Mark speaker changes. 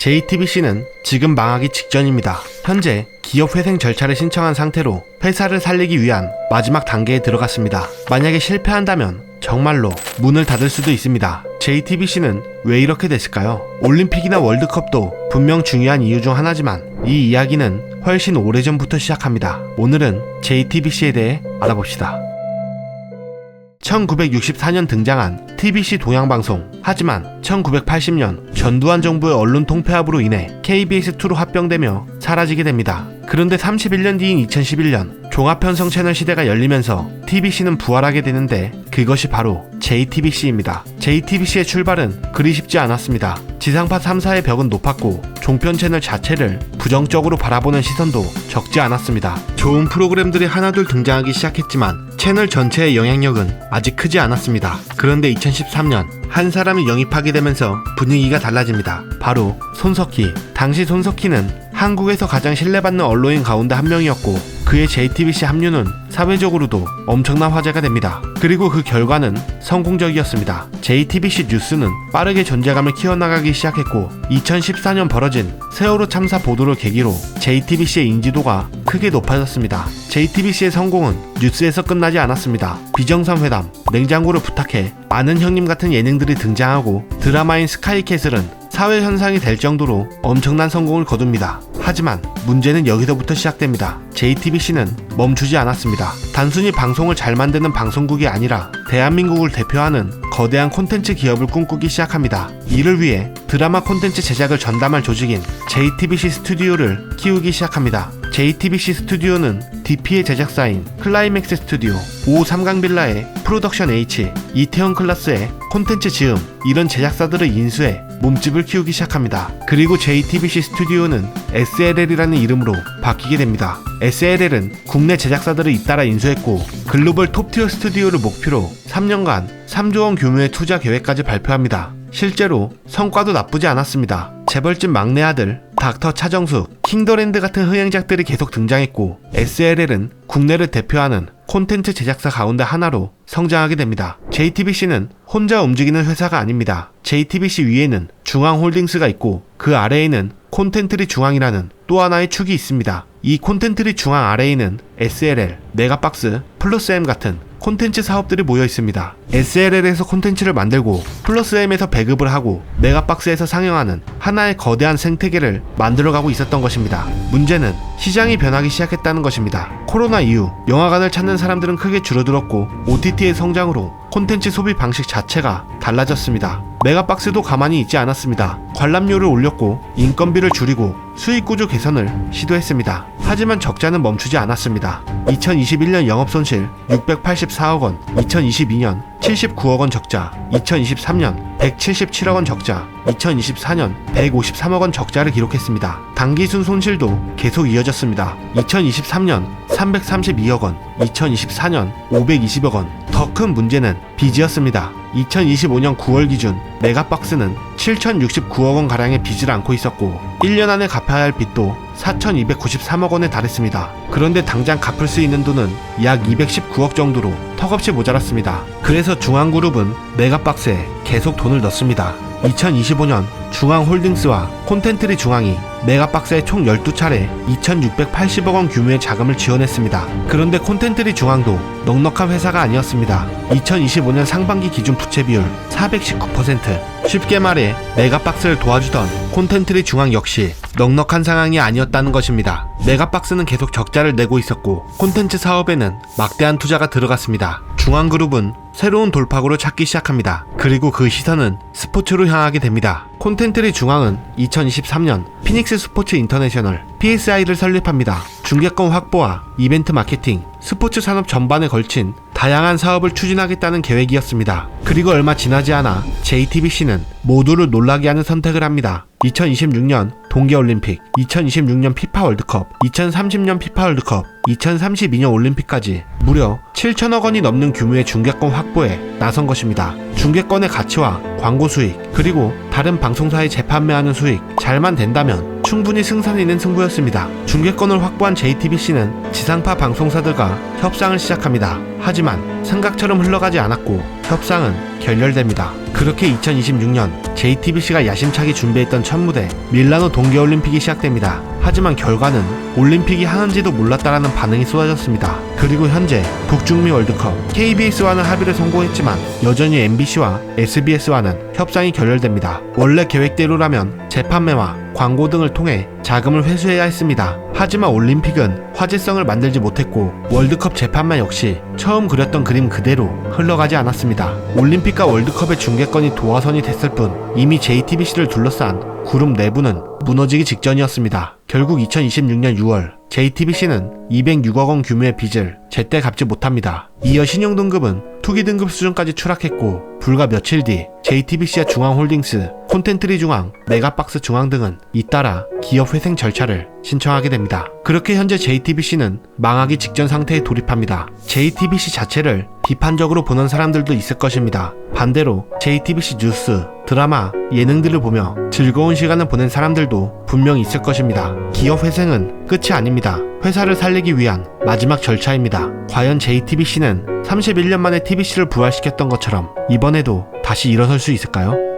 Speaker 1: JTBC는 지금 망하기 직전입니다. 현재 기업 회생 절차를 신청한 상태로 회사를 살리기 위한 마지막 단계에 들어갔습니다. 만약에 실패한다면 정말로 문을 닫을 수도 있습니다. JTBC는 왜 이렇게 됐을까요? 올림픽이나 월드컵도 분명 중요한 이유 중 하나지만 이 이야기는 훨씬 오래전부터 시작합니다. 오늘은 JTBC에 대해 알아봅시다. 1964년 등장한 TBC 동양방송. 하지만 1980년 전두환 정부의 언론 통폐합으로 인해 KBS2로 합병되며 사라지게 됩니다. 그런데 31년 뒤인 2011년 종합편성 채널 시대가 열리면서 TBC는 부활하게 되는데 그것이 바로 JTBC입니다. JTBC의 출발은 그리 쉽지 않았습니다. 지상파 3사의 벽은 높았고 종편 채널 자체를 부정적으로 바라보는 시선도 적지 않았습니다. 좋은 프로그램들이 하나둘 등장하기 시작했지만 채널 전체의 영향력은 아직 크지 않았습니다. 그런데 2013년 한 사람이 영입하게 되면서 분위기가 달라집니다. 바로 손석희. 당시 손석희는 한국에서 가장 신뢰받는 언론인 가운데 한 명이었고 그의 JTBC 합류는 사회적으로도 엄청난 화제가 됩니다. 그리고 그 결과는 성공적이었습니다. JTBC 뉴스는 빠르게 존재감을 키워나가기 시작했고 2014년 벌어진 세월호 참사 보도를 계기로 JTBC의 인지도가 크게 높아졌습니다. JTBC의 성공은 뉴스에서 끝나지 않았습니다. 비정상회담, 냉장고를 부탁해, 아는 형님 같은 예능들이 등장하고 드라마인 스카이캐슬은 사회 현상이 될 정도로 엄청난 성공을 거둡니다. 하지만 문제는 여기서부터 시작됩니다. JTBC는 멈추지 않았습니다. 단순히 방송을 잘 만드는 방송국이 아니라 대한민국을 대표하는 거대한 콘텐츠 기업을 꿈꾸기 시작합니다. 이를 위해 드라마 콘텐츠 제작을 전담할 조직인 JTBC 스튜디오를 키우기 시작합니다. JTBC 스튜디오는 DP의 제작사인 클라이맥스 스튜디오, 5 삼강빌라의 프로덕션 H, 이태원 클라스의 콘텐츠 지음, 이런 제작사들을 인수해 몸집을 키우기 시작합니다. 그리고 JTBC 스튜디오는 SLL이라는 이름으로 바뀌게 됩니다. SLL은 국내 제작사들을 잇따라 인수했고 글로벌 톱티어 스튜디오를 목표로 3년간 3조 원 규모의 투자 계획까지 발표합니다. 실제로 성과도 나쁘지 않았습니다. 재벌집 막내 아들, 닥터 차정숙, 킹더랜드 같은 흥행작들이 계속 등장했고 SLL은 국내를 대표하는 콘텐츠 제작사 가운데 하나로 성장하게 됩니다. JTBC는 혼자 움직이는 회사가 아닙니다. JTBC 위에는 중앙홀딩스가 있고 그 아래에는 콘텐트리 중앙이라는 또 하나의 축이 있습니다. 이 콘텐트리 중앙 아래에는 SLL, 메가박스, 플러스M 같은 콘텐츠 사업들이 모여 있습니다. SLL에서 콘텐츠를 만들고 플러스M에서 배급을 하고 메가박스에서 상영하는 하나의 거대한 생태계를 만들어가고 있었던 것입니다. 문제는 시장이 변하기 시작했다는 것입니다. 코로나 이후 영화관을 찾는 사람들은 크게 줄어들었고 OTT의 성장으로 콘텐츠 소비 방식 자체가 달라졌습니다. 메가박스도 가만히 있지 않았습니다. 관람료를 올렸고 인건비를 줄이고 수익구조 개선을 시도했습니다. 하지만 적자는 멈추지 않았습니다. 2021년 영업손실 684억 원, 2022년 79억 원 적자, 2023년 177억 원 적자, 2024년 153억 원 적자를 기록했습니다. 당기순 손실도 계속 이어졌습니다. 2023년 332억 원, 2024년 520억 원. 더 큰 문제는 빚이었습니다. 2025년 9월 기준 메가박스는 7,069억 원 가량의 빚을 안고 있었고 1년 안에 갚아야 할 빚도 4,293억 원에 달했습니다. 그런데 당장 갚을 수 있는 돈은 약 219억 정도로 턱없이 모자랐습니다. 그래서 중앙그룹은 메가박스에 계속 돈을 넣습니다. 2025년 중앙홀딩스와 콘텐트리 중앙이 메가박스에 총 12차례 2,680억 원 규모의 자금을 지원했습니다. 그런데 콘텐트리 중앙도 넉넉한 회사가 아니었습니다. 2025년 상반기 기준 부채 비율 419%. 쉽게 말해 메가박스를 도와주던 콘텐트리 중앙 역시 넉넉한 상황이 아니었다는 것입니다. 메가박스는 계속 적자를 내고 있었고 콘텐츠 사업에는 막대한 투자가 들어갔습니다. 중앙그룹은 새로운 돌파구를 찾기 시작합니다. 그리고 그 시선은 스포츠로 향하게 됩니다. 콘텐트리 중앙은 2023년 피닉스 스포츠 인터내셔널 PSI를 설립합니다. 중계권 확보와 이벤트 마케팅, 스포츠 산업 전반에 걸친 다양한 사업을 추진하겠다는 계획이었습니다. 그리고 얼마 지나지 않아 JTBC는 모두를 놀라게 하는 선택을 합니다. 2026년 동계올림픽, 2026년 피파 월드컵, 2030년 피파 월드컵, 2032년 올림픽까지 무려 7천억 원이 넘는 규모의 중계권 확보에 나선 것입니다. 중계권의 가치와 광고 수익, 그리고 다른 방송사에 재판매하는 수익, 잘만 된다면 충분히 승산 있는 승부였습니다. 중계권을 확보한 JTBC는 지상파 방송사들과 협상을 시작합니다. 하지만 생각처럼 흘러가지 않았고 협상은 결렬됩니다. 그렇게 2026년 JTBC가 야심차게 준비했던 첫 무대 밀라노 동계올림픽이 시작됩니다. 하지만 결과는 올림픽이 하는지도 몰랐다라는 반응이 쏟아졌습니다. 그리고 현재 북중미 월드컵 KBS와는 합의를 성공했지만 여전히 MBC와 SBS와는 협상이 결렬됩니다. 원래 계획대로라면 재판매와 광고 등을 통해 자금을 회수해야 했습니다. 하지만 올림픽은 화제성을 만들지 못했고 월드컵 재판매 역시 처음 그렸던 그림 그대로 흘러가지 않았습니다. 올림픽과 월드컵의 중계권이 도화선이 됐을 뿐 이미 JTBC를 둘러싼 그룹 내부는 무너지기 직전이었습니다. 결국 2026년 6월 JTBC는 206억 원 규모의 빚을 제때 갚지 못합니다. 이어 신용등급은 투기 등급 수준까지 추락했고 불과 며칠 뒤 JTBC와 중앙홀딩스, 콘텐트리 중앙, 메가박스 중앙 등은 잇따라 기업 회생 절차를 신청하게 됩니다. 그렇게 현재 JTBC는 망하기 직전 상태에 돌입합니다. JTBC 자체를 비판적으로 보는 사람들도 있을 것입니다. 반대로 JTBC 뉴스, 드라마, 예능들을 보며 즐거운 시간을 보낸 사람들도 분명 있을 것입니다. 기업 회생은 끝이 아닙니다. 회사를 살리기 위한 마지막 절차입니다. 과연 JTBC는 31년 만에 TBC를 부활시켰던 것처럼 이번에도 다시 일어설 수 있을까요?